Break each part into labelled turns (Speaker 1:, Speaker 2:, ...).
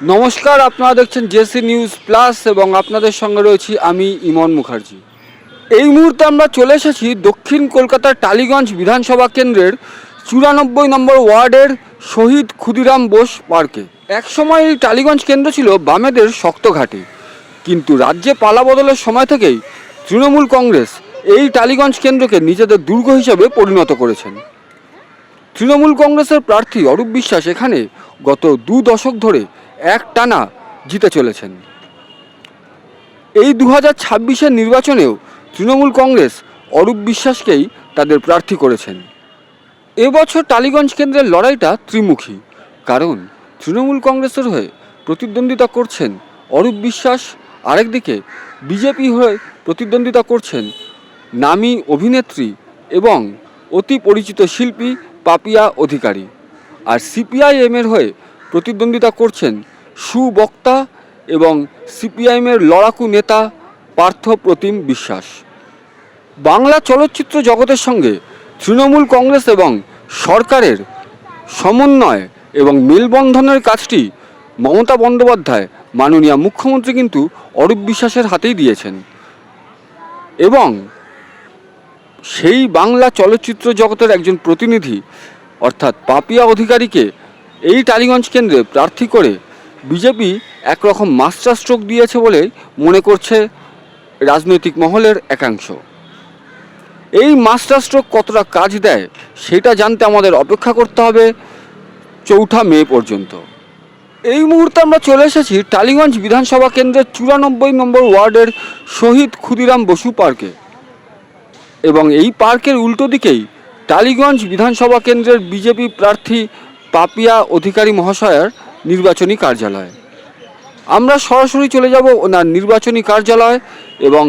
Speaker 1: নমস্কার, আপনারা দেখছেন জেসি নিউজ প্লাস এবং আপনাদের সঙ্গে রয়েছি আমি ইমন মুখার্জি। এই মুহূর্তে আমরা চলে এসেছি দক্ষিণ কলকাতার টালিগঞ্জ বিধানসভা কেন্দ্রের 94 নম্বর ওয়ার্ডের শহীদ ক্ষুদিরাম বোস পার্কে। একসময় এই টালিগঞ্জ কেন্দ্র ছিল বামেদের শক্ত ঘাঁটি, কিন্তু রাজ্যে পালা বদলের সময় থেকেই তৃণমূল কংগ্রেস এই টালিগঞ্জ কেন্দ্রকে নিজেদের দুর্গ হিসেবে পরিণত করেছেন। তৃণমূল কংগ্রেসের প্রার্থী অরূপ বিশ্বাস এখানে গত 2 দশক ধরে একটানা জিতে চলেছেন। এই 2026-এর নির্বাচনেও তৃণমূল কংগ্রেস অরূপ বিশ্বাসকেই তাদের প্রার্থী করেছেন। এবছর টালিগঞ্জ কেন্দ্রের লড়াইটা ত্রিমুখী, কারণ তৃণমূল কংগ্রেসের হয়ে প্রতিদ্বন্দ্বিতা করছেন অরূপ বিশ্বাস, আরেকদিকে বিজেপি হয়ে প্রতিদ্বন্দ্বিতা করছেন নামী অভিনেত্রী এবং অতি পরিচিত শিল্পী পাপিয়া অধিকারী, আর সিপিআইএমের হয়ে প্রতিদ্বন্দ্বিতা করছেন সুবক্তা এবং সিপিআইএমের লড়াকু নেতা পার্থ প্রতিম বিশ্বাস। বাংলা চলচ্চিত্র জগতের সঙ্গে তৃণমূল কংগ্রেস এবং সরকারের সমন্বয় এবং মেলবন্ধনের কাজটি মমতা বন্দ্যোপাধ্যায় মাননীয় মুখ্যমন্ত্রী কিন্তু অরূপ বিশ্বাসের হাতেই দিয়েছেন, এবং সেই বাংলা চলচ্চিত্র জগতের একজন প্রতিনিধি অর্থাৎ পাপিয়া অধিকারীকে এই টালিগঞ্জ কেন্দ্রে প্রার্থী করে বিজেপি একরকম মাস্টার স্ট্রোক দিয়েছে বলে মনে করছে রাজনৈতিক মহলের একাংশ। এই মাস্টার স্ট্রোক কতটা কাজ দেয় সেটা জানতে আমাদের অপেক্ষা করতে হবে 4 মে পর্যন্ত। এই মুহূর্তে আমরা চলে এসেছি টালিগঞ্জ বিধানসভা কেন্দ্রের 94 নম্বর ওয়ার্ডের শহীদ ক্ষুদিরাম বসু পার্কে, এবং এই পার্কের উল্টো দিকেই টালিগঞ্জ বিধানসভা কেন্দ্রের বিজেপি প্রার্থী পাপিয়া অধিকারী মহাশয়ের নির্বাচনী কার্যালয়। আমরা সরাসরি চলে যাব ওনার নির্বাচনী কার্যালয় এবং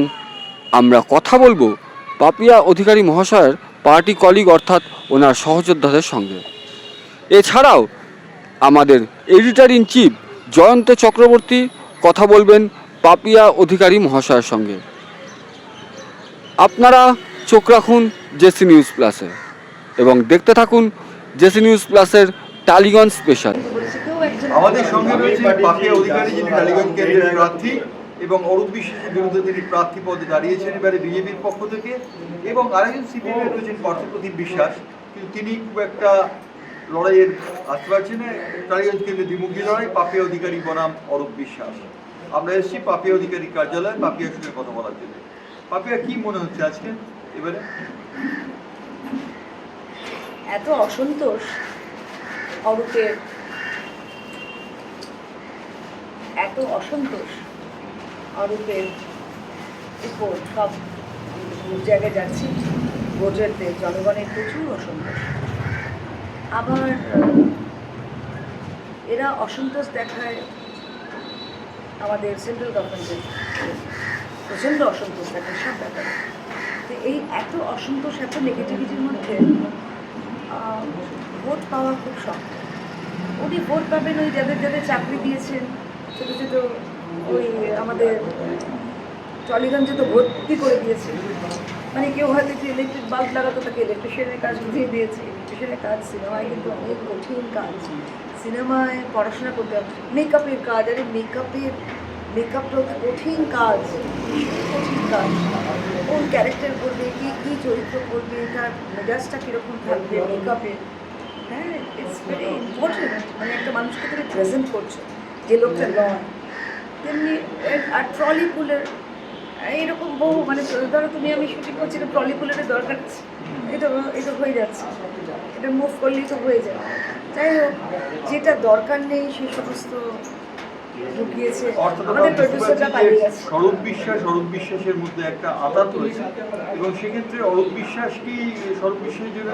Speaker 1: আমরা কথা বলবো পাপিয়া অধিকারী মহাশয়ের পার্টি কলিগ অর্থাৎ ওনার সহযোদ্ধাদের সঙ্গে। এছাড়াও আমাদের editor in chief Jayanta Chakraborty কথা বলবেন পাপিয়া অধিকারী মহাশয়ের সঙ্গে। আপনারা চোখ রাখুন জেসি নিউজ প্লাসে এবং দেখতে থাকুন জেসি নিউজ প্লাসের টালিগঞ্জ স্পেশাল।
Speaker 2: আমাদের সঙ্গে রয়েছে পাপিয়া অধিকারী, যিনি টালিগঞ্জ কেন্দ্রের প্রার্থী, এবং অরূপ বিশ্বাসের বিরুদ্ধে তিনি প্রার্থী পদে দাঁড়িয়েছেন এবারে বিজেপির পক্ষ থেকে, এবং আরেকজন সিপিএম রয়েছেন পার্থপ্রতিম বিশ্বাস, কিন্তু তিনি খুব একটা লড়াইয়ের আসতে পারছেন না। টালিগঞ্জ কেন্দ্রের দ্বিমুখী লড়াই, পাপিয়া অধিকারী বনাম অরূপ বিশ্বাস। আমরা এসেছি পাপিয়া অধিকারী কার্যালয়ে পাপিয়ার সঙ্গে কথা বলার জন্য। পাপিয়া, কি মনে হচ্ছে আজকে এবারে?
Speaker 3: এত অসন্তোষ অরূপের, এত অসন্তোষ অরূপের উপর সব জায়গায় যাচ্ছি। ভোটারদের, জনগণের প্রচুর অসন্তোষ। আবার এরা অসন্তোষ দেখায় আমাদের সেন্ট্রাল গভর্নমেন্টের, প্রচণ্ড অসন্তোষ দেখায় সব ব্যাপারে। তো এই এত অসন্তোষ, এত নেগেটিভিটির মধ্যে ভোট পাওয়া খুব শক্ত। উনি ভোট পাবেন ওই যাদের যাদের চাকরি দিয়েছেন, ছোটো ছোটো ওই আমাদের টলিগঞ্জে তো ভর্তি করে দিয়েছে। মানে কেউ হয়তো একটু ইলেকট্রিক বাল্ব লাগাতো, তাকে ইলেকট্রিশিয়ানের কাজ বুঝিয়ে দিয়েছে। ইলেকট্রিশিয়ানের কাজ সিনেমায় কিন্তু অনেক কঠিন কাজ, সিনেমায় পড়াশোনা করতে হবে। মেকআপের কাজ, আরে মেকআপটা হচ্ছে কঠিন কাজ, কঠিন কাজ। কোন ক্যারেক্টার করবে, কী চরিত্র করবে, তার মেজাজটা কীরকম থাকবে মেকআপে, হ্যাঁ, ইটস ভেরি ইম্পর্টেন্ট। মানে একটা মানুষকে তুমি প্রেজেন্ট করছো, যে লোকটা নয়। তেমনি আর ট্রলি পুলের এইরকম বহু, মানে ধরো তুমি আমি শুটিং করছি, এটা ট্রলি পুলের দরকার আছে, এটা হয়ে যাচ্ছে, এটা মুভ করলেই তো হয়ে যায়। যাই হোক, যেটা দরকার নেই সেই সমস্ত ঢুকিয়েছে আমাদের প্রডিউসাররা, পালিয়ে গেছে।
Speaker 2: অরূপ বিশ্বাসের মধ্যে একটা আঘাত রয়েছে, এবং সেক্ষেত্রে অরূপ বিশ্বাস কি অরূপ বিশ্বাসের জন্য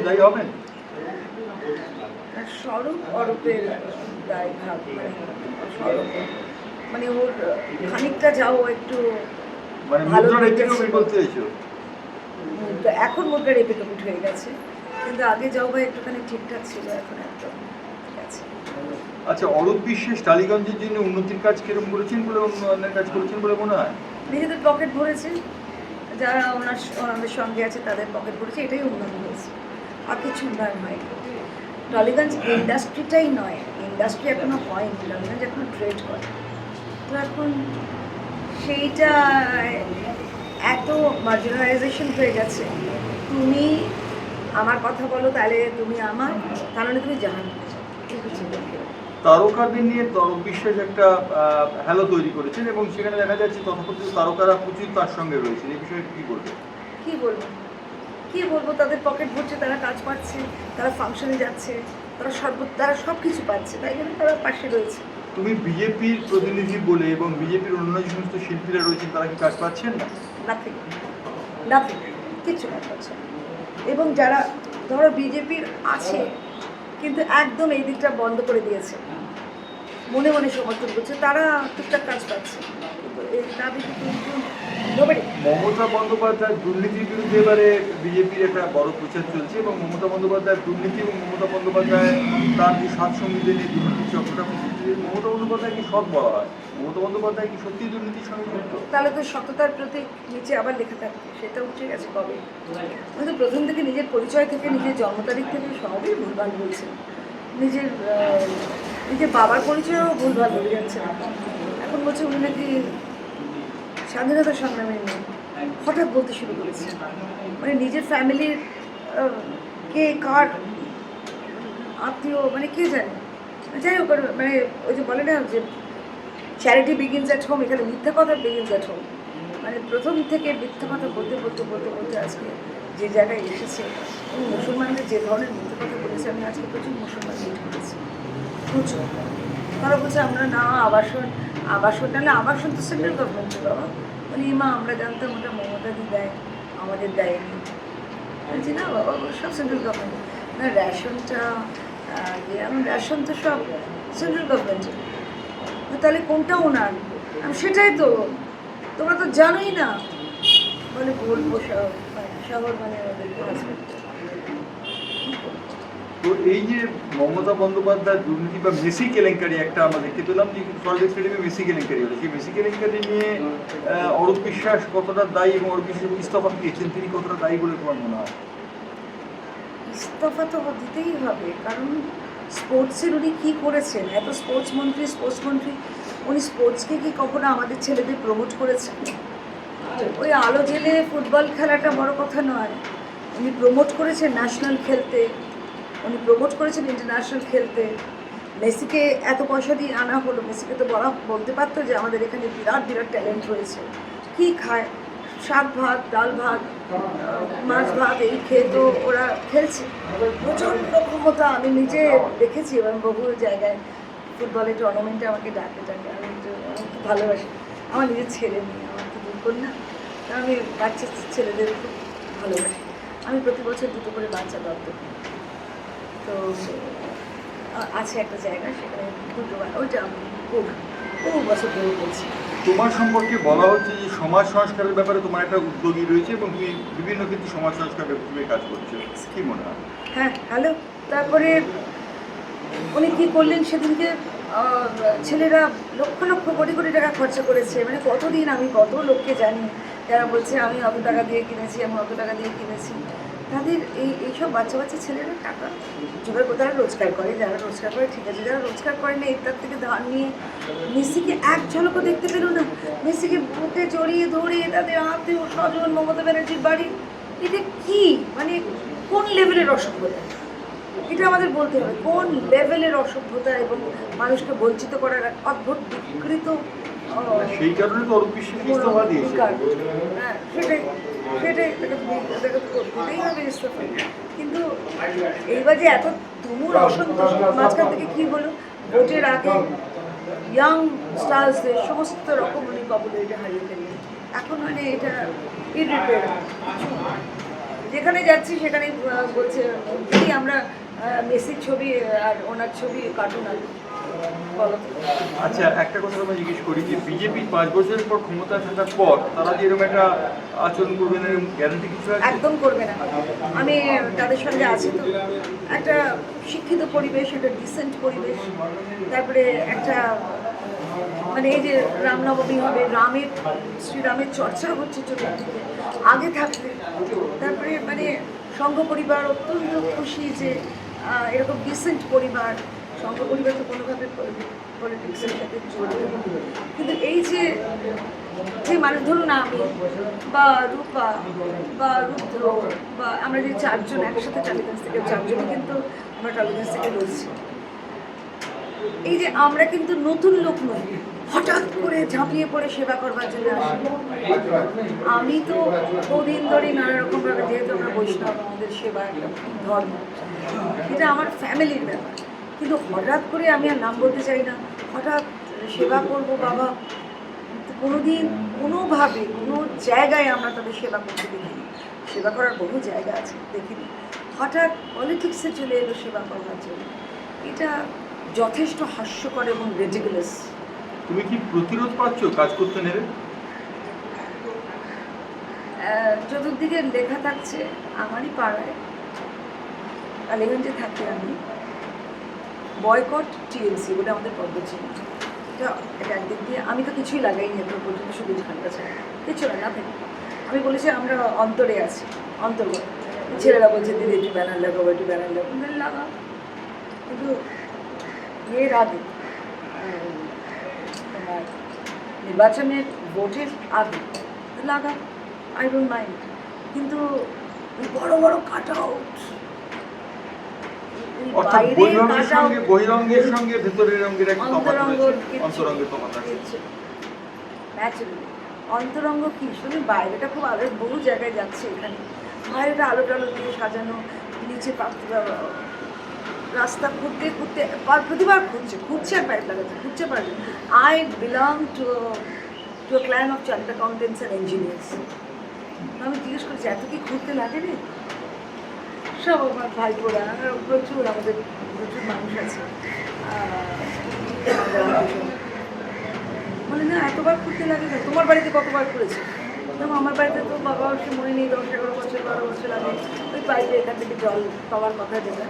Speaker 2: দায়ী হবেন?
Speaker 3: স্বরূপ অরূপের দায় ভাব, স্বরূপ মানে ওর খানিকটা যাও একটু ভালো
Speaker 2: বলতে চাইছো।
Speaker 3: এখন মুদ্রা রেপিটোপিট হয়ে গেছে, কিন্তু আগে যাও বা একটুখানি ঠিকঠাক ছিল, এখন একদম ঠিক আছে।
Speaker 2: আচ্ছা, অরূপ বিশ্বাস টালিগঞ্জের জন্য উন্নতির কাজ কিরকম করেছেন বলে, অন্যের কাজ করেছেন বলে মনে হয়?
Speaker 3: নিজেদের পকেট ভরেছে, যারা ওনাদের সঙ্গে আছে তাদের পকেট ভরেছে, এটাই উন্নয়ন হয়েছে, আর কিছু উন্নয়ন হয়নি। টালিগঞ্জ ইন্ডাস্ট্রিটাই নয়, ইন্ডাস্ট্রি এখনো হয়নি, টালিগঞ্জ এখনো ট্রেড করে। তো এখন সেইটা এত মার্জিনালাইজেশন হয়ে গেছে, তুমি আমার কথা বলো তাহলে তুমি আমার, তাহলে তুমি জাহান্নামে যাও, এই হচ্ছে ব্যাপার।
Speaker 2: তারকাদের নিয়ে তরক বিশ্বাস একটা হ্যালো তৈরি করেছেন এবং সেখানে দেখা যাচ্ছে তথাকথিত তারকারা প্রচুর তার সঙ্গে রয়েছে, এই বিষয়ে কি বলবে?
Speaker 3: কী বলবো, কী বলবো, তাদের পকেট ভরছে, তারা কাজ পাচ্ছে, তারা ফাংশনে যাচ্ছে, তারা সব কিছু পাচ্ছে, তাই জন্য তারা পাশে রয়েছে।
Speaker 2: তুমি বিজেপির প্রতিনিধি বলে এবং বিজেপির অন্য যে সমস্ত শিল্পীরা রয়েছেন তারা কি কাজ পাচ্ছেন না?
Speaker 3: নাথিং, নাথিং, কিচ্ছু কাজ পাচ্ছে না। এবং যারা ধরো বিজেপির আছে কিন্তু একদম এই দিকটা বন্ধ করে দিয়েছে, মনে মনে সমর্থন করছে, তারা টুকটাক কাজ পাচ্ছে, কিন্তু এই দাবি কিন্তু nobody।
Speaker 2: মমতা বন্দ্যোপাধ্যায়ের দুর্নীতির বিরুদ্ধে এবারে বিজেপির একটা বড় প্রচার চলছে এবং মমতা বন্দ্যোপাধ্যায়ের দুর্নীতি এবং মমতা বন্দ্যোপাধ্যায় তার যে সাত সঙ্গীদের নিয়ে দুর্নীতি চক্রটা মমতা বন্দ্যোপাধ্যায় কি সৎ বলা হয়? মমতা বন্দ্যোপাধ্যায় কি সত্যি দুর্নীতির সঙ্গে যুক্ত?
Speaker 3: তাহলে তো সততার প্রতীক নিচে আবার লেখা থাকে, সেটা উঠে গেছে কবে? হয়তো প্রথম থেকে নিজের পরিচয় থেকে, নিজের জন্ম তারিখ থেকে সবই ভুলভাল বলছে, নিজের বাবার পরিচয়ও ভুলভাল বলে যাচ্ছে। এখন বলছে উনি নাকি স্বাধীনতা সংগ্রামী নেই, হঠাৎ বলতে শুরু করেছে, মানে নিজের ফ্যামিলির কে কার আত্মীয় মানে কে জানে। যাই হোক, মানে ওই যে বলে না যে চ্যারিটি বিগিনস অ্যাট হোম, এখানে মিথ্যা কথা বিগিনস অ্যাট হোম, মানে প্রথম থেকে মিথ্যা কথা বলতে বলতে বলতে বলতে আজকে যে জায়গায় এসেছে। এবং মুসলমানদের যে ধরনের মিথ্যা কথা বলেছে, আমি আজকে প্রচুর মুসলমান মিট করেছি, প্রচুর। তারা বলছে আমরা না আবাসন নাহলে আবাসন তো সেন্ট্রাল গভর্নমেন্টের, বাবা মানে মা আমরা জানতাম ওটা মমতাদি দেয়, আমাদের দেয়নি। বলছি না বাবা, সব সেন্ট্রাল গভর্নমেন্ট, না রেশনটা রেশন তো সব সেন্ট্রাল গভর্নমেন্টের, তাহলে কোনটা ওনার? সেটাই তো তোমরা তো জানোই না। বলে বলবো শহর মানে ওদের হাসপাতাল।
Speaker 2: তো এই যে মমতা বন্দ্যোপাধ্যায় দুর্নীতি বা মেসি কেলেঙ্কারি একটা আমরা দেখতে পেলাম যে সল্টলেক স্টেডিয়ামে মেসি কেলেঙ্কারি হলো, সেই মেসি কেলেঙ্কারি নিয়ে অরূপ বিশ্বাস কতটা দায়ী এবং অরূপ বিশ্বাস ইস্তফা দিয়েছেন, তিনি কতটা দায়ী বলে তোমার মনে হয়?
Speaker 3: ইস্তফা তো দিতেই হবে, কারণ স্পোর্টসের উনি কী করেছেন, এত স্পোর্টস মন্ত্রী উনি স্পোর্টসকে কি কখনো আমাদের ছেলেদের প্রমোট করেছেন? ওই আলো জেলে ফুটবল খেলাটা বড় কথা নয়, উনি প্রমোট করেছেন ন্যাশনাল খেলতে, উনি প্রমোট করেছেন ইন্টারন্যাশনাল খেলতে। মেসিকে এত পয়সা দিয়ে আনা হলো, মেসিকে তো বলতে পারতো যে আমাদের এখানে বিরাট বিরাট ট্যালেন্ট রয়েছে, কী খায়, শাক ভাত, ডাল ভাত, মাছ ভাত এই খেয়ে তো ওরা খেলছে, প্রচণ্ড ক্ষমতা। আমি নিজে দেখেছি এবং বহু জায়গায় ফুটবলের টুর্নামেন্টে আমাকে ডাকে, আমি খুব ভালোবাসি, আমার নিজের ছেলে নিয়ে আমার তো দূর করি না, আমি বাচ্চা ছেলেদের খুব ভালোবাসি। আমি প্রতি বছর 2টো করে বাচ্চা দত্তক নিই, তো আছে একটা জায়গা, সেখানে 2টো ওইটা আমি বহু বছর ধরে বলছি।
Speaker 2: তোমার সম্পর্কে বলা হচ্ছে যে সমাজ সংস্কারের ব্যাপারে তোমার একটা উদ্যোগী রয়েছে এবং তুমি বিভিন্ন ক্ষেত্রে সমাজ সংস্কার ব্যাপারে কাজ করছো, কি মনে হয়?
Speaker 3: হ্যাঁ, হ্যালো। তারপরে উনি কী করলেন সেদিনকে, ছেলেরা লক্ষ লক্ষ কোটি কোটি টাকা খরচা করেছে, মানে কতদিন আমি কত লোককে জানি যারা বলছে আমি অত টাকা দিয়ে কিনেছি, আমি অত টাকা দিয়ে কিনেছি। তাদের এইসব বাচ্চা ছেলেরা টাকা জোগাড় করে, তারা রোজগার করে, যারা রোজগার করে ঠিক আছে, যারা রোজগার করে না তার থেকে ধার নিয়ে মেসিকে এক ঝলকও দেখতে পেল না, মেসিকে বুকে জড়িয়ে ধরিয়ে তাদের আত্মীয় স্বজন মমতা ব্যানার্জির বাড়ি, এটা কি মানে কোন লেভেলের অসভ্যতা? এটা আমাদের বলতে হবে, কোন লেভেলের অসভ্যতা এবং মানুষকে বঞ্চিত করার এক অদ্ভুত বিকৃত।
Speaker 2: সেই কারণে তো অরূপ বিশ্বাস ইস্তফা দিয়েছে।
Speaker 3: হ্যাঁ, সেটাই দিতেই হবে ইস্তফা। কিন্তু এইবার যে এত তুমুল অসন্তোষ, মাঝখান থেকে কী হলো, ভোটের আগে ইয়াং স্টার্সদের সমস্ত রকম উনি পপুলারিটি হারিয়ে ফেললেন। এখন মানে এটা ইরিটেবল, যেখানে যাচ্ছি সেখানেই বলছে কি আমরা মেসির ছবি আর ওনার ছবি কার্টুন আর বলো।
Speaker 2: আচ্ছা, একটা কথা আমি জিজ্ঞেস করি যে বিজেপি 5 বছরের পর ক্ষমতা থাকার পর তারা যে এরকম একটা আচরণ করবে না, এরকম গ্যারান্টি কিছু আছে?
Speaker 3: একদম করবে না। আমি তাদের সঙ্গে আছি তো, একটা শিক্ষিত পরিবেশ, একটা ডিসেন্ট পরিবেশ, তারপরে একটা মানে এই যে রামনবমী হবে, শ্রীরামের চর্চা হচ্ছে চতুর্দিকে আগে থাকতে, তারপরে মানে সংঘ পরিবার অত্যন্ত খুশি যে এরকম ডিসেন্ট পরিবার, সংঘ পরিবার তো কোনোভাবে পলিটিক্সের সাথে জড়িত, কিন্তু এই যে মানুষ ধরুন আমি বা রূপা বা রুদ্র বা আমরা যে চারজন একসাথে টালিগঞ্জ থেকে, চারজনই কিন্তু আমরা টালিগঞ্জ থেকে রয়েছি, এই যে আমরা কিন্তু নতুন লোক নই, হঠাৎ করে ঝাঁপিয়ে পড়ে সেবা করবার জন্য আসি। আমি তো বহুদিন ধরেই নানা রকমভাবে, যেহেতু আমরা বৈষ্ণব, আমাদের সেবা একটা ধর্ম, এটা আমার ফ্যামিলির ব্যাপার, কিন্তু হঠাৎ করে আমি আর নাম বলতে চাই না, হঠাৎ সেবা করব বাবা, কোনোদিন কোনোভাবে কোনো জায়গায় আমরা তাদের সেবা করতে দেখিনি। সেবা করার বহু জায়গা আছে, দেখিনি। হঠাৎ পলিটিক্সে চলে এলো সেবা করার জন্য, এটা যথেষ্ট হাস্যকর এবং রেডিকুলাস।
Speaker 2: তুমি কি প্রতিরোধ পাচ্ছ কাজ করতে নেবে?
Speaker 3: চতুর্দিকে লেখা থাকছে আমারই পাড়ায়, টালিগঞ্জে থাকি আমি, বয়কট টিএমসি বলে আমাদের পদ্ধতি। এটা একদিক দিয়ে আমি তো কিছুই লাগাইনি এখন পর্যন্ত, শুধু ঝান্ডা ছাড়া কিছু না, না থাকে। আমি বলেছি আমরা অন্তরে আছি, অন্তর্গত। ছেলেরা বলছে দিদি একটু ব্যানার লাগাবো, একটু ব্যানার লাগাবো, লাগা। কিন্তু এর আগে তোমার নির্বাচনের ভোটের আগে লাগা, আই ডোন্ট মাইন্ড, কিন্তু বড় বড় কাট আউট,
Speaker 2: অর্থাৎ বহিরঙ্গের সঙ্গে ভেতরের রঙের একটা তফাৎ রয়েছে, অন্তরঙ্গের তফাৎ আছে।
Speaker 3: ন্যাচুরালি অন্তরঙ্গ কি শুধু বাইরেটা খুব আলো, বহু জায়গায় যাচ্ছে এখানে, বাইরেটা আলো টালো দিয়ে সাজানো, নিচে রাস্তা খুঁড়তে খুঁড়তে প্রতিবার খুঁজছে আর পাইপ লাগাচ্ছে, খুঁজছে পারবে। I belong to clan of chartered accountants and engineers. আমি জিজ্ঞেস করছি এত কি ঘুরতে লাগে রে? সব আমার ভাইপোরা, প্রচুর আমাদের প্রচুর মানুষ আছে, বলে না এতবার ঘুরতে লাগে না। তোমার বাড়িতে কতবার ঘুরেছে? যেমন আমার বাড়িতে তো বাবা সে মনে নেই, 10-11 বছর 12 বছর আগে ওই পাইপে এখান থেকে জল পাওয়ার কথা দেবেন,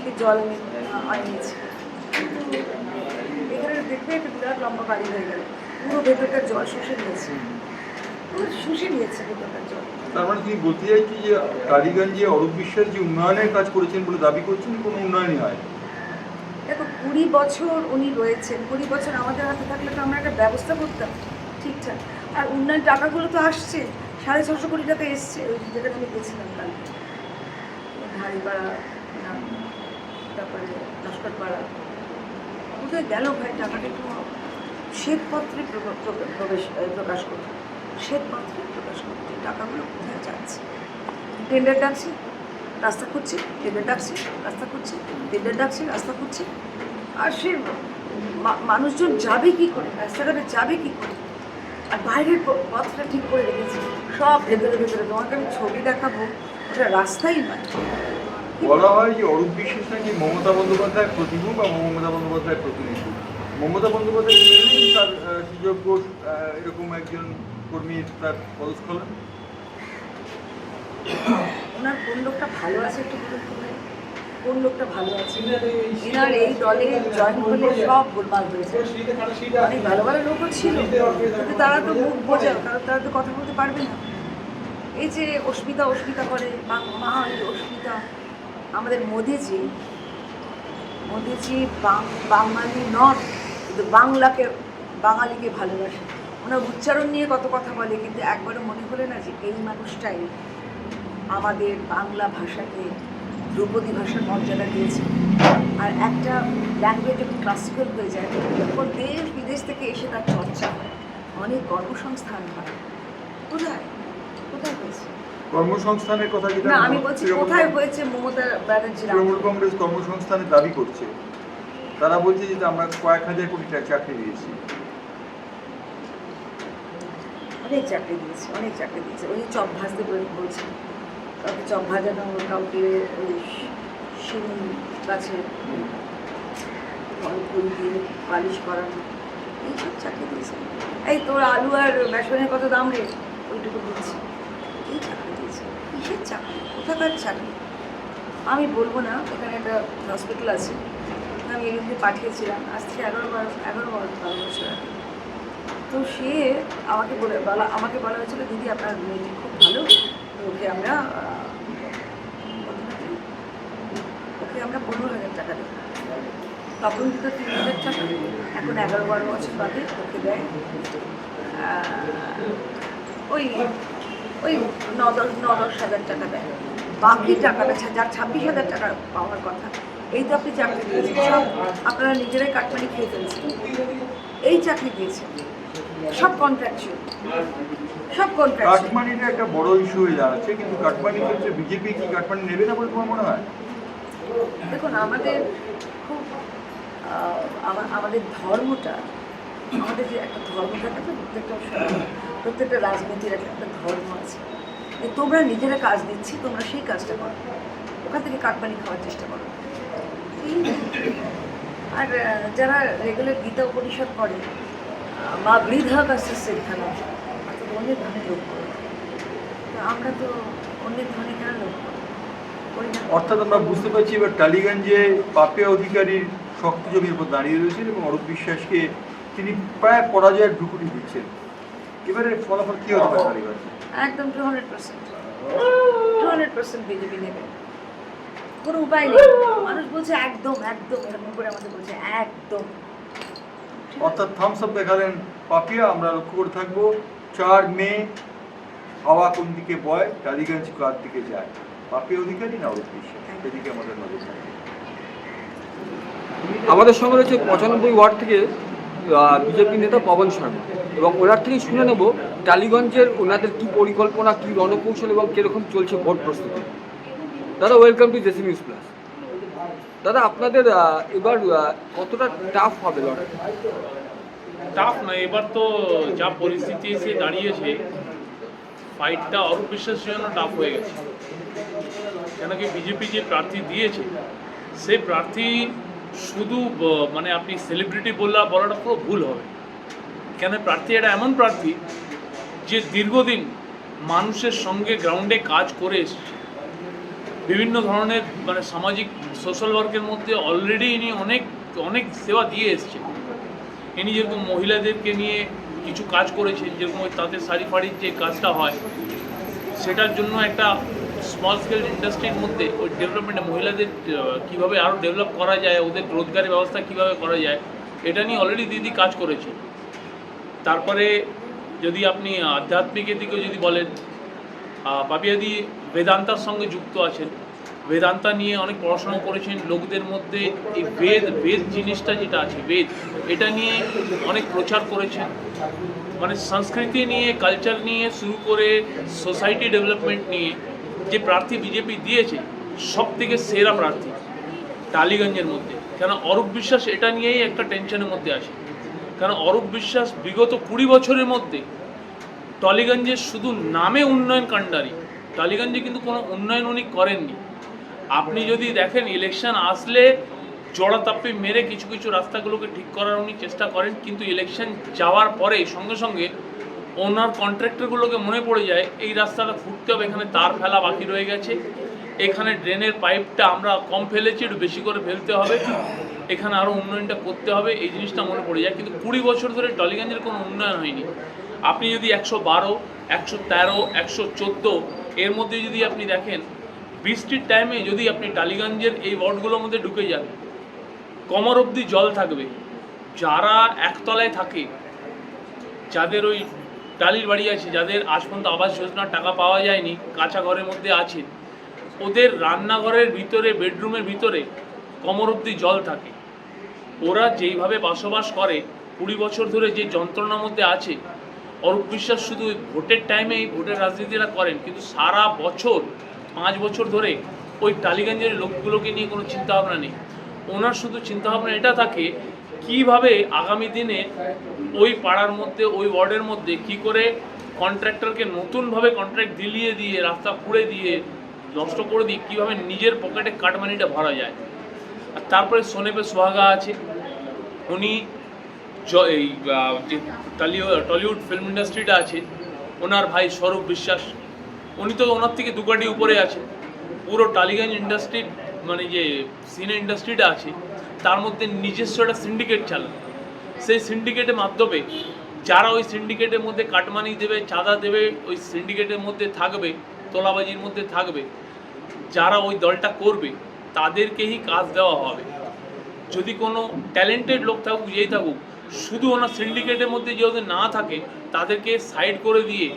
Speaker 3: সেই জল আমি আনিয়েছি। কিন্তু এখানে দেখবে একটা বিরাট লম্বা বাড়ি হয়ে গেল, পুরো ভেতরকার জল শুষে নিয়েছে, পুরো শুষে নিয়েছে ভেতরকার জল।
Speaker 2: তার মানে তুমি বলতে চাইছি যে টালিগঞ্জে অরূপ বিশ্বাস যে উন্নয়নের কাজ করেছেন বলে দাবি করছেন, কোনো উন্নয়নই হয়?
Speaker 3: দেখো 20 বছর উনি রয়েছেন, 20 বছর আমাদের হাতে থাকলে তো আমরা একটা ব্যবস্থা করতাম ঠিকঠাক। আর উন্নয়ন টাকাগুলো তো আসছে, 650 কোটি টাকা এসছে, ওই যেখানে আমি গেছিলাম কালকে, হাড়িপাড়া, তারপরে লস্করপাড়া, কোথায় গেল ভাই টাকাটা? একটু শ্বেতপত্রে প্রকাশ করতো, শ্বেতপত্রে প্রকাশ করতো টাকাগুলো কোথায় যাচ্ছে। টেন্ডার ডাকছে, রাস্তা খুঁজছে, টেন্ডার ডাকছে, রাস্তা খুঁজছে, টেন্ডার ডাকছে, রাস্তা খুঁজছে। আর সে মানুষজন যাবে কী করে, রাস্তাঘাটে যাবে কী করে? আর বাইরের পথটা ঠিক করে রেখেছে, সব ভেতরে ভেতরে। তোমাকে আমি ছবি দেখাবো, ওটা রাস্তাই নয়।
Speaker 2: বলা হয় যে অরূপ বিশ্বাস নাকি মমতা বন্দ্যোপাধ্যায়ের প্রতিভূ বা মমতা বন্দ্যোপাধ্যায়ের প্রতিনিধি। মমতা বন্দ্যোপাধ্যায় তার সুযোগ্য এরকম একজন কর্মীর তার পদস্খলন।
Speaker 3: ওনার কোন লোকটা ভালো আছে একটু বলুন তো ভাই, কোন লোকটা ভালো আছে? এনার এই দলে জয়েন করলে সব গোলমাল হয়েছে। অনেক ভালো ভালো লোকও ছিল, কিন্তু তারা তো মুখ বোঝা, কারণ তারা তো কথা বলতে পারবে না। এই যে অস্মিতা করে, মহান অস্মিতা, আমাদের মোদিজি বাঙালি নন, কিন্তু বাঙালিকে ভালোবাসে। ওনার উচ্চারণ নিয়ে কত কথা বলে, কিন্তু একবারও মনে হলে না যে এই মানুষটাই আমাদের বাংলা ভাষাকে ধ্রুপদী ভাষার মর্যাদা দিয়েছে। আর একটা ল্যাঙ্গুয়েজ যখন ক্লাসিক্যাল হয়ে যায়, তখন দেশ বিদেশ থেকে এসে তার চর্চা হয়, অনেক কর্মসংস্থান হয়। কোথায় হয়েছে
Speaker 2: কর্মসংস্থানের কথা যেটা
Speaker 3: না, আমি বলছি কোথায় হয়েছে? মমতা ব্যানার্জি,
Speaker 2: তৃণমূল কংগ্রেস কর্মসংস্থানের দাবি করছে। তারা বলছে যে আমরা কয়েক হাজার কোটি টাকা চাকরি দিয়েছি।
Speaker 3: অনেক চাকরি দিয়েছে। ওই চপ ভাজতে বলছে, কাউকে চপ ভাজানো, কাউকে ওই শিম গাছের ফুল দিয়ে পালিশ করানো, এইসব চাকরি দিয়েছে। এই তোর আলু আর বেসনের কত দাম রে, ওইটুকু দিচ্ছি। এই চাকরি দিয়েছে, কিসের চাকরি, কোথাকার চাকরি আমি বলবো না। এখানে একটা হসপিটাল আছে, আমি এখানে পাঠিয়েছিলাম আজ থেকে 11-12 বছর আগে। তো সে আমাকে বলা হয়েছিল, দিদি আপনার মেয়েটি খুব ভালো, তো ওকে আমরা 15,000 টাকা দিই। তখন দিত 3,000 টাকা, এখন 11-12 বছর বাদে ওকে দেয় ওই ওই 9-10 টাকা দেয়। বাকি টাকাটা যার 26,000 টাকা পাওয়ার কথা, এই তো আপনি চাকরি দিয়েছেন, সব আপনারা নিজেরাই কাটমানি খেয়ে ফেলছেন। এই চাকরি দিয়েছেন সব কন্ট্রাকচুয়াল, সব কন্ট্রাকচুয়াল।
Speaker 2: কাটমানিটা একটা বড় ইস্যু হয়ে দাঁড়াচ্ছে, কিন্তু কাটমানির ক্ষেত্রে বিজেপি কি কাটমানি নেবে না বলে তোমার মনে হয়?
Speaker 3: দেখুন, আমাদের খুব আমাদের ধর্মটা, আমাদের যে একটা ধর্ম থাকে তো, প্রত্যেকটা রাজনীতির একটা ধর্ম আছে যে তোমরা নিজেরা কাজ দিচ্ছি, তোমরা সেই কাজটা করো, ওখান থেকে কাটমানি খাওয়ার চেষ্টা করো। আর যারা রেগুলার গীতা উপনিষদ পড়ে, মা বৃদ্ধা কাছে শেখানো, অর্থাৎ অন্যের ধনে লোক করে, তো আমরা তো অন্যের ধনে কেন লোক করি না?
Speaker 2: অর্থাৎ আমরা বুঝতে পারছি এবার টালিগঞ্জে পাপিয়া অধিকারীর শক্ত জমির উপর দাঁড়িয়ে রয়েছেন এবং অরূপ বিশ্বাসকে তিনি প্রায় পরাজয়ের ঢুকুটি দিচ্ছেন। এবারে ফলাফল কী হতে পারে টালিগঞ্জে?
Speaker 3: একদম 200% বিজেপি নেবে, কোনো উপায় নেই। মানুষ বলছে একদম একদম, এরকম করে আমাদের বলছে একদম।
Speaker 2: অর্থাৎ থামস আপ দেখালেন পাপিয়া। আমরা লক্ষ্য করে থাকবো 4 মে হাওয়া কোন দিকে বয়, টালিগঞ্জ কার দিকে যায়, পাপিয়া অধিকারী না অরূপ বিশ্বাস, সেদিকে আমাদের নজর থাকবে।
Speaker 1: আমাদের সঙ্গে রয়েছে 95 ওয়ার্ড থেকে বিজেপি নেতা পবন শর্মা, এবং ওনার থেকেই শুনে নেব টালিগঞ্জের ওনাদের কী পরিকল্পনা, কী রণকৌশল এবং কীরকম চলছে ভোট প্রস্তুতি। দাদা, welcome to JC news plus. দাদা, আপনাদের এবার কতটা টাফ হবে লড়াই?
Speaker 4: টাফ না, এবার তো যা পরিস্থিতি এসে দাঁড়িয়েছে, ফাইটটা অরূপ বিশ্বাসের জন্য টাফ হয়ে গেছে। কেন কি বিজেপি যে প্রার্থী দিয়েছে, সেই প্রার্থী শুধু মানে আপনি সেলিব্রিটি বলাটা পুরো ভুল হবে। কেন প্রার্থী এটা এমন প্রার্থী যে দীর্ঘদিন মানুষের সঙ্গে গ্রাউন্ডে কাজ করে এসেছে, বিভিন্ন ধরনের মানে সামাজিক সোশ্যাল ওয়ার্কের মধ্যে অলরেডি ইনি অনেক অনেক সেবা দিয়ে এসেছেন। ইনি যেরকম মহিলাদেরকে নিয়ে কিছু কাজ করেছেন, যেরকম ওই তাঁতের শাড়ি ফাড়ির যে কাজটা হয়, সেটার জন্য একটা স্মল স্কেল ইন্ডাস্ট্রির মধ্যে ওই ডেভেলপমেন্টে মহিলাদের কীভাবে আরও ডেভেলপ করা যায়, ওদের রোজগারের ব্যবস্থা কীভাবে করা যায়, এটা নিয়ে অলরেডি দিদি কাজ করেছে। তারপরে যদি আপনি আধ্যাত্মিকের দিকেও যদি বলেন, পাপিয়াদি বেদান্তার সঙ্গে যুক্ত আছেন, বেদান্তা নিয়ে অনেক পড়াশোনা করেছেন। লোকদের মধ্যে এই বেদ জিনিসটা যেটা আছে, বেদ, এটা নিয়ে অনেক প্রচার করেছেন। মানে সংস্কৃতি নিয়ে, কালচার নিয়ে শুরু করে সোসাইটি ডেভেলপমেন্ট নিয়ে যে প্রার্থী বিজেপি দিয়েছে, সব থেকে সেরা প্রার্থী টালিগঞ্জের মধ্যে। কেন অরূপ বিশ্বাস এটা নিয়েই একটা টেনশনের মধ্যে আছে। কারণ অরূপ বিশ্বাস বিগত 20 বছরের মধ্যে টালিগঞ্জের শুধু নামে উন্নয়ন কাণ্ডারি, টালিগঞ্জে কিন্তু কোনো উন্নয়ন উনি করেননি। আপনি যদি দেখেন, ইলেকশন আসলে জড়াতাপ্পি মেরে কিছু কিছু রাস্তাগুলোকে ঠিক করার উনি চেষ্টা করেন, কিন্তু ইলেকশন যাওয়ার পরে সঙ্গে সঙ্গে ওনার কন্ট্রাক্টরগুলোকে মনে পড়ে যায় এই রাস্তাটা ফুটতে হবে, এখানে তার ফেলা বাকি রয়ে গেছে, এখানে ড্রেনের পাইপটা আমরা কম ফেলেছি, একটু বেশি করে ফেলতে হবে, এখানে আরও উন্নয়নটা করতে হবে, এই জিনিসটা মনে পড়ে যায়। কিন্তু 20 বছর ধরে টালিগঞ্জের কোনো উন্নয়ন হয়নি। আপনি যদি 112, 113, 114 এর মধ্যে যদি আপনি দেখেন, বৃষ্টির টাইমে যদি আপনি টালিগঞ্জের এই ওয়ার্ডগুলোর মধ্যে ঢুকে যান, কোমর অবধি জল থাকবে। যারা একতলায় থাকে, যাদের ওই টালির বাড়ি আছে, যাদের আজ পর্যন্ত আবাস যোজনার টাকা পাওয়া যায়নি, কাঁচা ঘরের মধ্যে আছে, ওদের রান্নাঘরের ভিতরে, বেডরুমের ভিতরে কোমর অবধি জল থাকে। ওরা যেইভাবে বসবাস করে, 20 বছর ধরে যে যন্ত্রণার মধ্যে আছে, অরূপ বিশ্বাস শুধু ভোটের টাইমে এই ভোটের রাজনীতিটা করেন, কিন্তু সারা বছর 5 বছর ধরে ওই টালিগঞ্জের লোকগুলোকে নিয়ে কোনো চিন্তাভাবনা নেই। ওনার শুধু চিন্তাভাবনা এটা থাকে কিভাবে আগামী দিনে ওই পাড়ার মধ্যে, ওই ওয়ার্ডের মধ্যে কি করে কন্ট্রাক্টরকে নতুনভাবে কন্ট্রাক্ট দিলিয়ে দিয়ে, রাস্তা খুঁড়ে দিয়ে, নষ্ট করে দিয়ে কীভাবে নিজের পকেটে কাটমানিটা ভরা যায়। আর তারপরে সোনেপে সোহাগা আছে, উনি এই যে টলিউড ফিল্ম ইন্ডাস্ট্রিটা আছে, ওনার ভাই স্বরূপ বিশ্বাস, উনি তো ওনার থেকে দুগাটি উপরে আছে। পুরো টালিগঞ্জ ইন্ডাস্ট্রি, মানে যে সিনে ইন্ডাস্ট্রিটা আছে, তার মধ্যে নিজস্ব একটা সিন্ডিকেট চালান। সেই সিন্ডিকেটের মাধ্যমে যারা ওই সিন্ডিকেটের মধ্যে কাটমানি দেবে, চাঁদা দেবে, ওই সিন্ডিকেটের মধ্যে থাকবে, তোলাবাজির মধ্যে থাকবে, যারা ওই দলটা করবে, তাদেরকেই কাজ দেওয়া হবে। যদি কোনো ট্যালেন্টেড লোক থাকুক, যেই থাকুক, শুধু ওনার সিন্ডিকেটের মধ্যে যদি না থাকে, তাদেরকে সাইড করে দিয়ে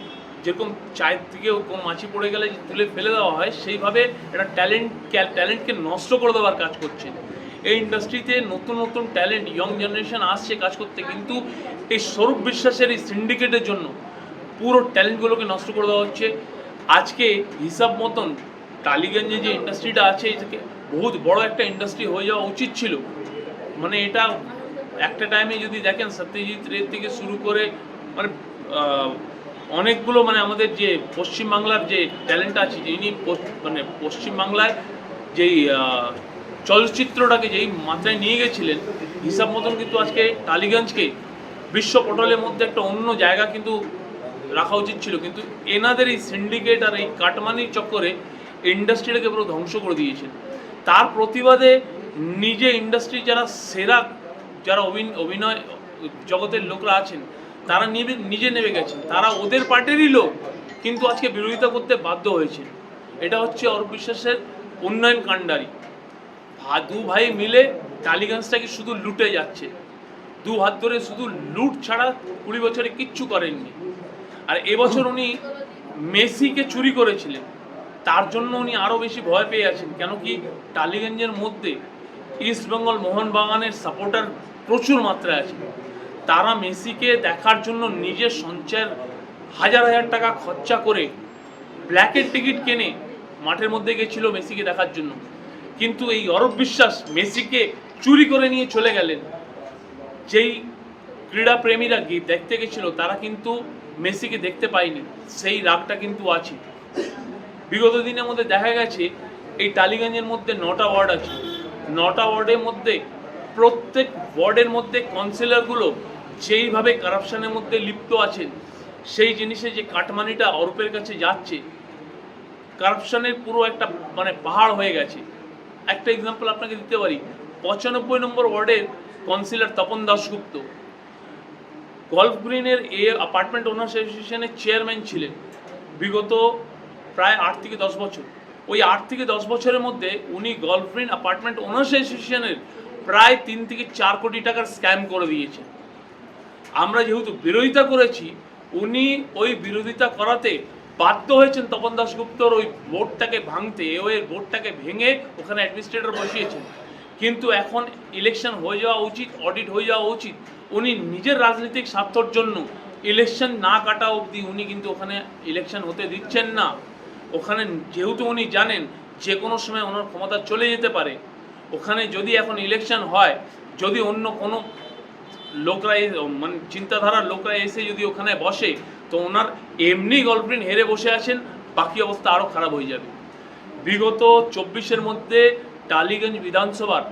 Speaker 4: যেরকম চায়ের থেকে কোনো মাছি পড়ে গেলে যে তুলে ফেলে দেওয়া হয়, সেইভাবে একটা ট্যালেন্টকে নষ্ট করে দেওয়ার কাজ করছে। এই ইন্ডাস্ট্রিতে নতুন নতুন ট্যালেন্ট, ইয়ং জেনারেশন আসছে কাজ করতে, কিন্তু এই স্বরূপ বিশ্বাসের এই সিন্ডিকেটের জন্য পুরো ট্যালেন্টগুলোকে নষ্ট করে দেওয়া হচ্ছে। আজকে হিসাব মতন টালিগঞ্জে যে ইন্ডাস্ট্রিটা আছে, এটাকে বহুত বড় একটা ইন্ডাস্ট্রি হয়ে যাওয়া উচিত ছিল। মানে এটা একটা টাইমে যদি দেখেন, সত্যজিৎ রে থেকে শুরু করে মানে অনেকগুলো মানে আমাদের যে পশ্চিমবাংলার যে ট্যালেন্ট আছে, যিনি মানে পশ্চিমবাংলায় যেই চলচ্চিত্রটাকে যেই মাত্রায় নিয়ে গেছিলেন, হিসাব মতন কিন্তু আজকে টালিগঞ্জকে বিশ্ব পটলের মধ্যে একটা অন্য জায়গা কিন্তু রাখা উচিত ছিল। কিন্তু এনাদের এই সিন্ডিকেট আর এই কাটমানির চক্করে ইন্ডাস্ট্রিটাকে পুরো ধ্বংস করে দিয়েছেন। তার প্রতিবাদে নিজে ইন্ডাস্ট্রি যারা সেরা, যারা অভিনয় জগতের লোকরা আছেন, তারা নিজে নেমে গেছেন। তারা ওদের পার্টিরই লোক, কিন্তু আজকে বিরোধিতা করতে বাধ্য হয়েছে। এটা হচ্ছে অরূপ বিশ্বাসের উন্নয়ন কাণ্ডারি। দু ভাই মিলে টালিগঞ্জটাকে শুধু লুটে যাচ্ছে, দু হাত ধরে শুধু লুট ছাড়া 20 বছরে কিচ্ছু করেননি। আর এবছর উনি মেসিকে চুরি করেছিলেন, তার জন্য উনি আরও বেশি ভয় পেয়ে আছেন। কেন কি টালিগঞ্জের মধ্যে ইস্টবেঙ্গল মোহনবাগানের সাপোর্টার প্রচুর মাত্রায় আছে। তারা মেসিকে দেখার জন্য নিজের সঞ্চয়ের হাজার হাজার টাকা খরচা করে ব্ল্যাকের টিকিট কিনে মাঠের মধ্যে গেছিল মেসিকে দেখার জন্য। কিন্তু এই অরূপ বিশ্বাস মেসিকে চুরি করে নিয়ে চলে গেলেন। যেই ক্রীড়াপ্রেমীরা দেখতে গেছিল, তারা কিন্তু মেসিকে দেখতে পায়নি। সেই রাগটা কিন্তু আছে। বিগত দিনের মধ্যে দেখা গেছে এই টালিগঞ্জের মধ্যে 9টা ওয়ার্ড আছে। 9টা ওয়ার্ডের মধ্যে প্রত্যেক ওয়ার্ডের মধ্যে কাউন্সিলরগুলো যেইভাবে কারাপশনের মধ্যে লিপ্ত আছেন, সেই জিনিসে যে কাটমানিটা অরূপের কাছে যাচ্ছে, কারাপশনের পুরো একটা মানে পাহাড় হয়ে গেছে। একটা এক্সাম্পল আপনাকে দিতে পারি, 95 নম্বর ওয়ার্ডের কাউন্সিলর তপন দাশগুপ্ত গল্ফ গ্রিনের অ্যাপার্টমেন্ট ওনার্স অ্যাসোসিয়েশনের চেয়ারম্যান ছিলেন বিগত প্রায় 8 থেকে 10 বছর। ওই 8 থেকে 10 বছরের মধ্যে উনি গল্ফ গ্রিন অ্যাপার্টমেন্ট ওনার্স অ্যাসোসিয়েশনের প্রায় 3 থেকে 4 কোটি টাকার স্ক্যাম করে দিয়েছেন। আমরা যেহেতু বিরোধিতা করেছি, উনি ওই বিরোধিতা করাতে বাধ্য হয়েছেন তপন দাশগুপ্তর ওই বোর্ডটাকে ভাঙতে। ওই বোর্ডটাকে ভেঙে ওখানে অ্যাডমিনিস্ট্রেটর বসিয়েছেন। কিন্তু এখন ইলেকশন হয়ে যাওয়া উচিত, অডিট হয়ে যাওয়া উচিত। উনি নিজের রাজনৈতিক স্বার্থর জন্য ইলেকশন না কাটা অবধি উনি কিন্তু ওখানে ইলেকশন হতে দিচ্ছেন না। ওখানে যেহেতু উনি জানেন যে কোনো সময় ওনার ক্ষমতা চলে যেতে পারে, ওখানে যদি এখন ইলেকশন হয়, যদি অন্য কোনো লোকরা মানে চিন্তাধারার লোকরা এসে যদি ওখানে বসে, তো ওনার এমনি গল্ফগ্রিন হেরে বসে আছেন, বাকি অবস্থা আরও খারাপ হয়ে যাবে। বিগত 24-এর মধ্যে টালিগঞ্জ বিধানসভার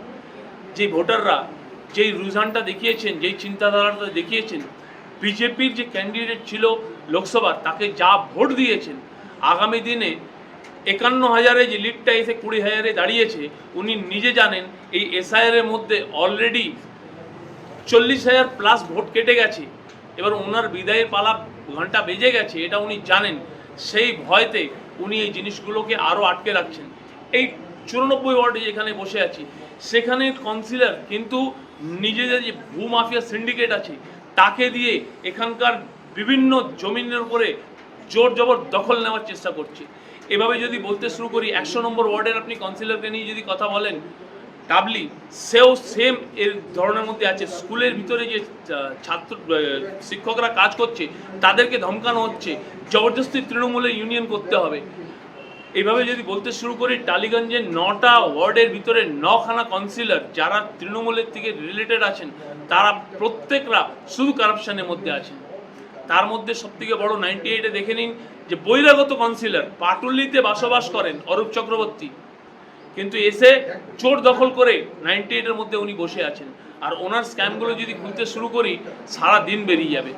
Speaker 4: যে ভোটাররা যেই রুঝানটা দেখিয়েছেন, যেই চিন্তাধারাটা দেখিয়েছেন, বিজেপির যে ক্যান্ডিডেট ছিল লোকসভার, তাকে যা ভোট দিয়েছেন, আগামী দিনে 51,000-এ যে লিডটা এসে 20,000-এ দাঁড়িয়েছে, উনি নিজে জানেন এই এসআইআর-এর মধ্যে অলরেডি 40,000 প্লাস ভোট কেটে গেছে। এবার ওনার বিদায়ের পালা ঘন্টা বেজে গেছে, এটা উনি জানেন। সেই ভয়তে উনি এই জিনিসগুলোকে আরও আটকে রাখছেন। এই 94 ওয়ার্ডে যেখানে বসে আছি, সেখানে কাউন্সিলর কিন্তু নিজেদের যে ভূমাফিয়া সিন্ডিকেট আছে, তাকে দিয়ে এখানকার বিভিন্ন জমিনের উপরে জোর জবর দখল নেওয়ার চেষ্টা করছে। এভাবে যদি বলতে শুরু করি, 100 নম্বর ওয়ার্ডের আপনি কাউন্সিলরকে নিয়ে যদি কথা বলেন, ডাবলি সেও সেম এর ধরনের মধ্যে আছে। স্কুলের ভিতরে যে ছাত্র শিক্ষকরা কাজ করছে, তাদেরকে ধমকানো হচ্ছে, জবরদস্তি তৃণমূলের ইউনিয়ন করতে হবে। এইভাবে যদি বলতে শুরু করি, টালিগঞ্জের 9টা ওয়ার্ডের ভিতরে 9খানা কাউন্সিলর যারা তৃণমূলের থেকে রিলেটেড আছেন, তারা প্রত্যেকরা শুধু কারাপশনের মধ্যে আছেন। তার মধ্যে সবথেকে বড় 98-এ দেখে নিন যে বহিরাগত কাউন্সিলর পাটুল্লিতে বসবাস করেন অরূপ চক্রবর্তী, কিন্তু এসে চোর দখল করে 98-এর মধ্যে উনি বসে আছেন। আর ওনার স্ক্যামগুলো যদি খুলতে শুরু করি, সারা দিন বেরিয়ে যাবে।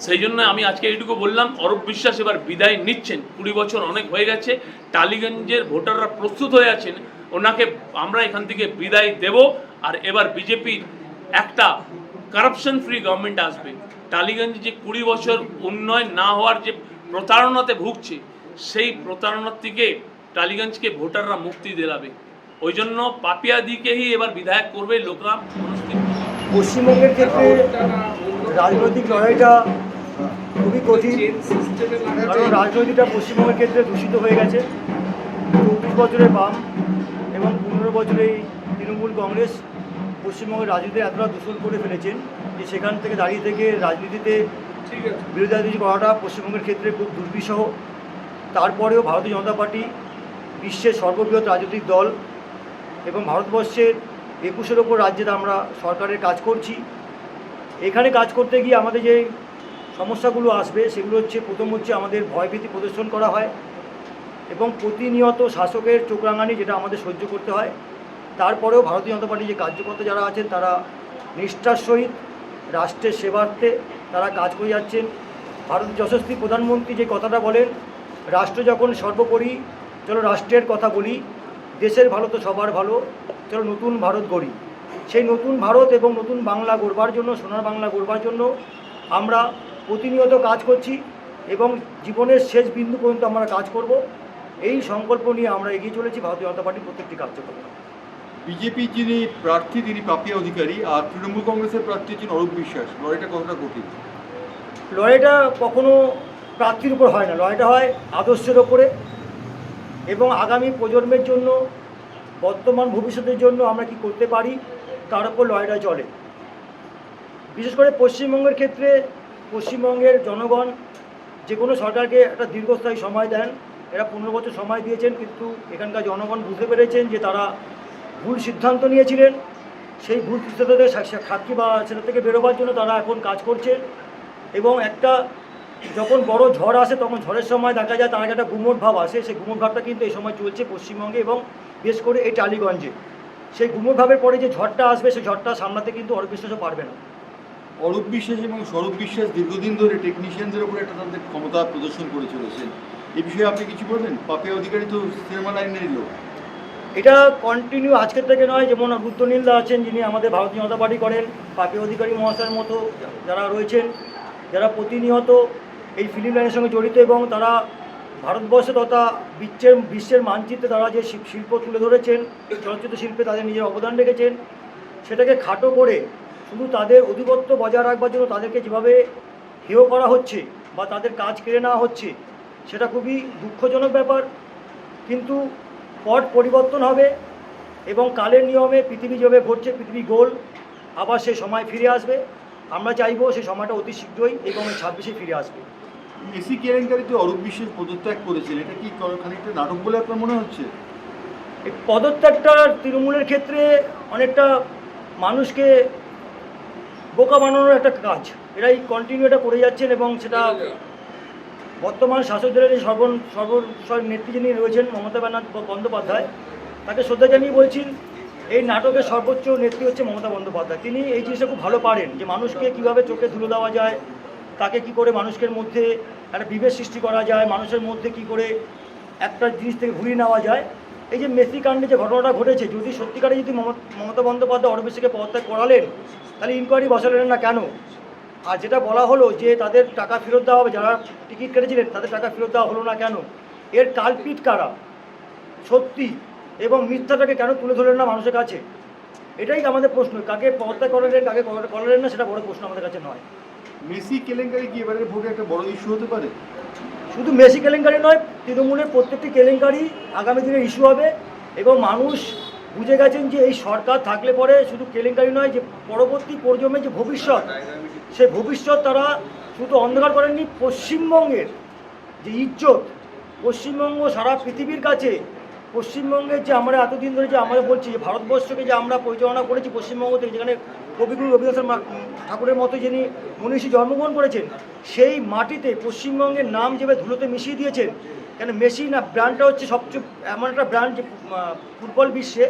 Speaker 4: সেই জন্য আমি আজকে এইটুকু বললাম, অরূপ বিশ্বাস এবার বিদায় নিচ্ছেন। 20 বছর অনেক হয়ে গেছে। টালিগঞ্জের ভোটাররা প্রস্তুত হয়ে আছেন, ওনাকে আমরা এখান থেকে বিদায় দেব। আর এবার বিজেপির একটা কারাপশন ফ্রি গভর্নমেন্ট আসবে। টালিগঞ্জে যে 20 বছর উন্নয়ন না হওয়ার যে প্রতারণাতে ভুগছে, সেই প্রতারণার থেকে টালিগঞ্জকে ভোটাররা মুক্তি দিলাবে। ওই জন্য পাপিয়াদিকেই এবার বিধায়ক করবে লোকরা মনস্থির।
Speaker 5: পশ্চিমবঙ্গের ক্ষেত্রে রাজনৈতিক লড়াইটা খুবই কঠিন, কারণ রাজনীতিটা পশ্চিমবঙ্গের ক্ষেত্রে দূষিত হয়ে গেছে। 24 বছরের বাম এবং 15 বছরের তৃণমূল কংগ্রেস পশ্চিমবঙ্গের রাজনীতি এতটা দূষণ করে ফেলেছেন যে সেখান থেকে দাঁড়িয়ে থেকে রাজনীতিতে বিরোধিতা করাটা পশ্চিমবঙ্গের ক্ষেত্রে খুব দুর্বিষহ। তারপরেও ভারতীয় জনতা পার্টি বিশ্বের সর্ববৃহৎ রাজনৈতিক দল এবং ভারতবর্ষের 21-এর ওপর রাজ্যে আমরা সরকারের কাজ করছি। এখানে কাজ করতে গিয়ে আমাদের যে সমস্যাগুলো আসবে সেগুলো হচ্ছে, প্রথম হচ্ছে আমাদের ভয়ভীতি প্রদর্শন করা হয় এবং প্রতিনিয়ত শাসকের চোখ রাঙানি, যেটা আমাদের সহ্য করতে হয়। তারপরেও ভারতীয় জনতা পার্টির যে কার্যকর্তা যারা আছেন তারা নিষ্ঠার সহিত রাষ্ট্রের সেবার্থে তারা কাজ করে যাচ্ছেন। ভারতের যশস্বী প্রধানমন্ত্রী যে কথাটা বলেন, রাষ্ট্র যখন সর্বোপরি, চলো রাষ্ট্রের কথা বলি, দেশের ভালো তো সবার ভালো, চলো নতুন ভারত গড়ি। সেই নতুন ভারত এবং নতুন বাংলা গড়বার জন্য, সোনার বাংলা গড়বার জন্য আমরা প্রতিনিয়ত কাজ করছি এবং জীবনের শেষ বিন্দু পর্যন্ত আমরা কাজ করব। এই সংকল্প নিয়ে আমরা এগিয়ে চলেছি ভারতীয় জনতা পার্টির প্রত্যেকটি কার্যকর্তা।
Speaker 2: বিজেপির যিনি প্রার্থী তিনি পাপিয়া অধিকারী, আর তৃণমূল কংগ্রেসের প্রার্থী হচ্ছেন অরূপ বিশ্বাস। লড়াইটা কতটা কঠিন?
Speaker 5: লড়াইটা কখনো প্রার্থীর উপর হয় না, লড়াইটা হয় আদর্শের ওপরে এবং আগামী প্রজন্মের জন্য, বর্তমান ভবিষ্যতের জন্য আমরা কি করতে পারি তার উপর লড়াইটা চলে। বিশেষ করে পশ্চিমবঙ্গের ক্ষেত্রে পশ্চিমবঙ্গের জনগণ যে কোনো সরকারকে একটা দীর্ঘস্থায়ী সময় দেন। এরা 15 বছর সময় দিয়েছেন, কিন্তু এখানকার জনগণ বুঝতে পেরেছেন যে তারা ভুল সিদ্ধান্ত নিয়েছিলেন। সেই ভুল সিদ্ধান্তের সাক্ষী বা সেটা থেকে বেরোবার জন্য তারা এখন কাজ করছেন এবং একটা যখন বড় ঝড় আসে তখন ঝড়ের সময় দেখা যায় তার আগে একটা গুমোট ভাব আসে। সেই গুমোট ভাবটা কিন্তু এই সময় চলছে পশ্চিমবঙ্গে এবং বিশেষ করে এই টালিগঞ্জে। সেই গুমোট ভাবের পরে যে ঝড়টা আসবে সেই ঝড়টা সামলাতে কিন্তু অরূপ বিশ্বাসও পারবে না।
Speaker 2: অরূপ বিশ্বাস এবং স্বরূপ বিশ্বাস দীর্ঘদিন ধরে টেকনিশিয়ানদের উপরে একটা তাদের ক্ষমতা প্রদর্শন করে চলেছেন। এই বিষয়ে আপনি কিছু বলবেন? পাপিয়া অধিকারী তো সিনেমা লাইনের লোক।
Speaker 5: এটা কন্টিনিউ আজকের থেকে নয়। যেমন রুদ্রনীলদা আছেন, যিনি আমাদের ভারতীয় জনতা পার্টি করেন, পাপিয়া অধিকারী মহাশয়ের মতো যারা রয়েছেন, যারা প্রতিনিয়ত এই ফিল্ম লাইনের সঙ্গে জড়িত এবং তারা ভারতবর্ষে তথা বিশ্বের মানচিত্রে তারা যে শিল্প তুলে ধরেছেন, চলচ্চিত্র শিল্পে তাদের নিজের অবদান রেখেছেন, সেটাকে খাটো করে শুধু তাদের আধিপত্য বজায় রাখবার জন্য তাদেরকে যেভাবে হেয় করা হচ্ছে বা তাদের কাজ কেড়ে নেওয়া হচ্ছে, সেটা খুবই দুঃখজনক ব্যাপার। কিন্তু পট পরিবর্তন হবে এবং কালের নিয়মে পৃথিবী যেভাবে ঘটছে, পৃথিবী গোল, আবার সেই সময় ফিরে আসবে। আমরা চাইবো সেই সময়টা অতি শীঘ্রই এবং 26-এ ফিরে আসবে।
Speaker 2: মেসি কেলেঙ্কারিতে অরূপ বিশ্বাস পদত্যাগ করেছেন, এটা কি খানিকটা নাটক বলে আপনার মনে হচ্ছে?
Speaker 5: এই পদত্যাগটা তৃণমূলের ক্ষেত্রে অনেকটা মানুষকে বোকা বানানোর একটা কাজ। এরাই কন্টিনিউ এটা করে যাচ্ছেন এবং সেটা বর্তমান শাসক দলের যে সর্বস্ব নেত্রী যিনি রয়েছেন মমতা বন্দ্যোপাধ্যায়, তাকে শ্রদ্ধা জানিয়ে বলছেন, এই নাটকের সর্বোচ্চ নেত্রী হচ্ছে মমতা বন্দ্যোপাধ্যায়। তিনি এই জিনিসটা খুব ভালো পারেন যে মানুষকে কীভাবে চোখে ধুলো দেওয়া যায়, তাকে কি করে মানুষের মধ্যে একটা বিভেদ সৃষ্টি করা যায়, মানুষের মধ্যে কি করে একটা জিনিস থেকে ঘুরিয়ে নেওয়া যায়। এই যে মেসি কাণ্ডে যে ঘটনাটা ঘটেছে, যদি সত্যিকারে যদি মমতা বন্দ্যোপাধ্যায় অরূপ বিশ্বাসকে পদত্যাগ করালেন, তাহলে ইনকোয়ারি বসালেন না কেন? আর যেটা বলা হলো যে তাদের টাকা ফেরত দেওয়া হবে, যারা টিকিট কেটেছিলেন তাদের টাকা ফেরত দেওয়া হলো না কেন? এর কালপিট কারা? সত্যি এবং মিথ্যাটাকে কেন তুলে ধরলেন না মানুষের কাছে? এটাই আমাদের প্রশ্ন। কাকে পদত্যাগ করালেন, কাকে করালেন না, সেটা বড় প্রশ্ন আমাদের কাছে নয়।
Speaker 2: মেসি কেলেঙ্কারি কি এবারের ভোটে একটা বড় ইস্যু হতে পারে?
Speaker 5: শুধু মেসি কেলেঙ্কারি নয়, তৃণমূলের প্রত্যেকটি কেলেঙ্কারি আগামী দিনে ইস্যু হবে এবং মানুষ বুঝে গেছেন যে এই সরকার থাকলে পরে শুধু কেলেঙ্কারি নয়, যে পরবর্তী প্রজন্মের যে ভবিষ্যৎ, সেই ভবিষ্যৎ তারা শুধু অন্ধকার করেননি। পশ্চিমবঙ্গের যে ইজ্জত, পশ্চিমবঙ্গ সারা পৃথিবীর কাছে, পশ্চিমবঙ্গের যে আমরা এতদিন ধরে যে আমরা বলছি যে ভারতবর্ষকে যে আমরা পরিচালনা করেছি পশ্চিমবঙ্গ থেকে, যেখানে কবিগুরু রবীন্দ্রনাথ ঠাকুরের মতো যিনি মনীষী জন্মগ্রহণ করেছেন, সেই মাটিতে পশ্চিমবঙ্গের নাম যেভাবে ধুলোতে মিশিয়ে দিয়েছেন। কেন মেসি না ব্র্যান্ডটা হচ্ছে সবচেয়ে এমন একটা ব্র্যান্ড যে ফুটবল বিশ্বে,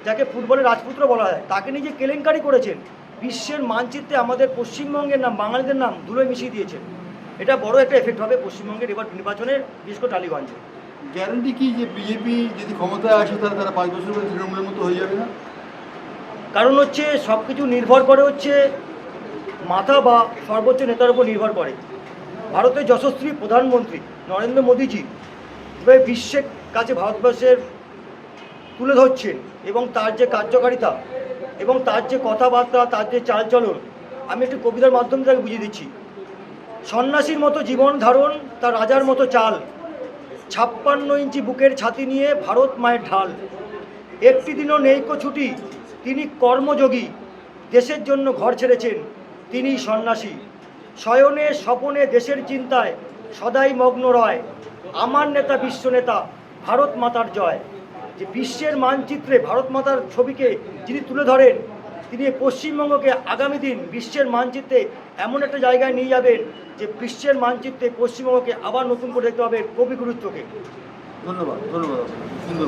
Speaker 5: যাকে ফুটবলের রাজপুত্র বলা হয়, তাকে নিজে কেলেঙ্কারি করেছেন। বিশ্বের মানচিত্রে আমাদের পশ্চিমবঙ্গের নাম, বাঙালিদের নাম ধুলোয় মিশিয়ে দিয়েছেন। এটা বড় একটা এফেক্ট হবে পশ্চিমবঙ্গের এবার নির্বাচনের, বিশেষ করে টালিগঞ্জে।
Speaker 2: গ্যারান্টি কি যে বিজেপি যদি ক্ষমতায় আসে তারা 5 বছর পরে তৃণমূলের মতো হয়ে যাবে না?
Speaker 5: কারণ হচ্ছে সব কিছু নির্ভর করে হচ্ছে মাথা বা সর্বোচ্চ নেতার উপর নির্ভর করে। ভারতের যশস্বী প্রধানমন্ত্রী নরেন্দ্র মোদীজি যেভাবে বিশ্বের কাছে ভারতবর্ষের তুলে ধরছেন এবং তার যে কার্যকারিতা এবং তার যে কথাবার্তা, তার যে চালচলন, আমি একটু কবিতার মাধ্যমে তাকে বুঝিয়ে দিচ্ছি। সন্ন্যাসীর মতো জীবন ধারণ, তার রাজার মতো চাল, 56 ইঞ্চি বুকের ছাতি নিয়ে ভারত মায়ের ঢাল, একটি দিনও নেইকো ছুটি, তিনি কর্মযোগী, দেশের জন্য ঘর ছেড়েছেন, তিনি সন্ন্যাসী, শয়নে স্বপনে দেশের চিন্তায় সদাই মগ্ন রয়, আমার নেতা বিশ্ব নেতা, ভারত মাতার জয়। যে বিশ্বের মানচিত্রে ভারত মাতার ছবিকে যিনি তুলে ধরেন, তিনি পশ্চিমবঙ্গকে আগামী দিন বিশ্বের মানচিত্রে এমন একটা জায়গায় নিয়ে যাবেন যে বিশ্বের মানচিত্রে পশ্চিমবঙ্গকে আবার নতুন করে দেখতে হবে কবিগুরুর চোখে।
Speaker 2: ধন্যবাদ, ধন্যবাদ, সুন্দর।